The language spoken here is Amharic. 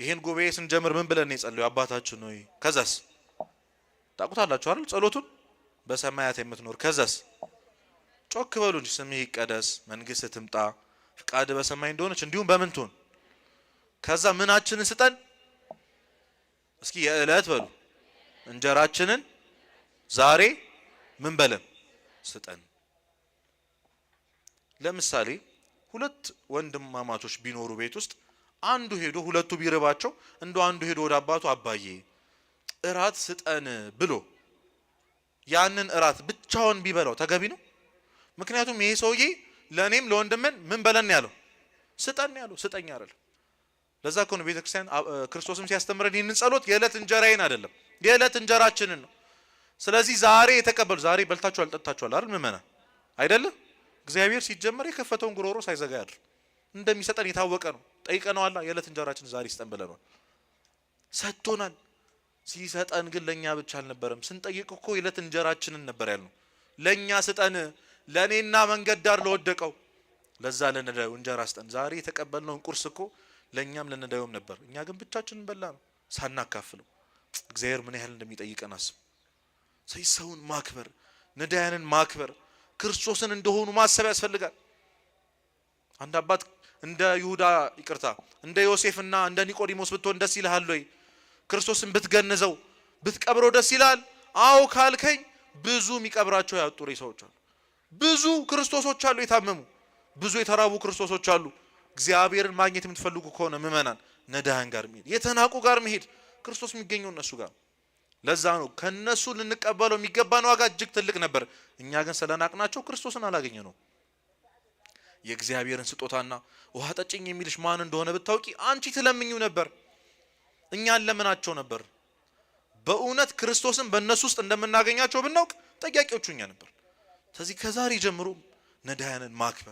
ይሄን ጉባኤ ስንጀምር ምን ብለን የጸለዩ አባታችን ሆይ ከዛስ ታውቁታላችሁ አይደል ጸሎቱን በሰማያት የምትኖር ከዛስ ጮክ በሉ እንጂ ስምህ ይቀደስ መንግስት ትምጣ ፍቃድ በሰማይ እንደሆነች እንዲሁም በምን ትሁን ከዛ ምናችንን ስጠን እስኪ የዕለት በሉ እንጀራችንን ዛሬ ምን በለን ስጠን ለምሳሌ ሁለት ወንድማማቾች ቢኖሩ ቤት ውስጥ አንዱ ሄዶ ሁለቱ ቢርባቸው እንዶ አንዱ ሄዶ ወደ አባቱ አባዬ እራት ስጠን ብሎ ያንን እራት ብቻውን ቢበላው ተገቢ ነው ምክንያቱም ይሄ ሰውዬ ለኔም ለወንድምን ምን በለን ያለው ስጠን ያለው ስጠኝ አይደል ለዛ እኮ ነው ቤተክርስቲያን ክርስቶስም ሲያስተምረን ይህንን ጸሎት የዕለት እንጀራዬን አይደለም የዕለት እንጀራችንን ነው ስለዚህ ዛሬ የተቀበሉ ዛሬ በልታችኋል ጠጥታችኋል አይደል ምመና አይደለ እግዚአብሔር ሲጀመር የከፈተውን ጉሮሮ ሳይዘጋ ያድር እንደሚሰጠን የታወቀ ነው ጠይቀነዋል የዕለት እንጀራችንን ዛሬ ስጠን ብለናል ሰጥቶናል ሲሰጠን ግን ለኛ ብቻ አልነበረም ስንጠይቅ እኮ የዕለት እንጀራችንን ነበር ያልነው ለኛ ስጠን ለኔና መንገድ ዳር ለወደቀው ለዛ ለነዳዩ እንጀራ ስጠን ዛሬ የተቀበልነውን ቁርስ እኮ ለኛም ለነዳዩም ነበር እኛ ግን ብቻችንን በላ ነው ሳናካፍለው እግዚአብሔር ምን ያህል እንደሚጠይቀን አስቡ ሰውን ማክበር ነዳያንን ማክበር ክርስቶስን እንደሆኑ ማሰብ ያስፈልጋል አንድ አባት እንደ ይሁዳ ይቅርታ እንደ ዮሴፍና እንደ ኒቆዲሞስ ብትሆን ደስ ይልሃል ወይ ክርስቶስን ብትገንዘው ብትቀብረው ደስ ይላል አው ካልከኝ ብዙ የሚቀብራቸው ያጡ ሬሳዎች አሉ ብዙ ክርስቶሶች አሉ የታመሙ ብዙ የተራቡ ክርስቶሶች አሉ እግዚአብሔርን ማግኘት የምትፈልጉ ከሆነ ምእመናን ነዳያን ጋር መሄድ የተናቁ ጋር መሄድ ክርስቶስ የሚገኘው እነሱ ጋር ለዛ ነው ከነሱ ልንቀበለው የሚገባን ዋጋ እጅግ ትልቅ ነበር እኛ ግን ስለናቅናቸው ክርስቶስን አላገኘ ነው የእግዚአብሔርን ስጦታና ውሃ ጠጭኝ የሚልሽ ማን እንደሆነ ብታውቂ አንቺ ትለምኚው ነበር እኛን ለምናቸው ነበር በእውነት ክርስቶስን በእነሱ ውስጥ እንደምናገኛቸው ብናውቅ ጠያቂዎቹ እኛ ነበር ስለዚህ ከዛሬ ጀምሮ ነዳያንን ማክበር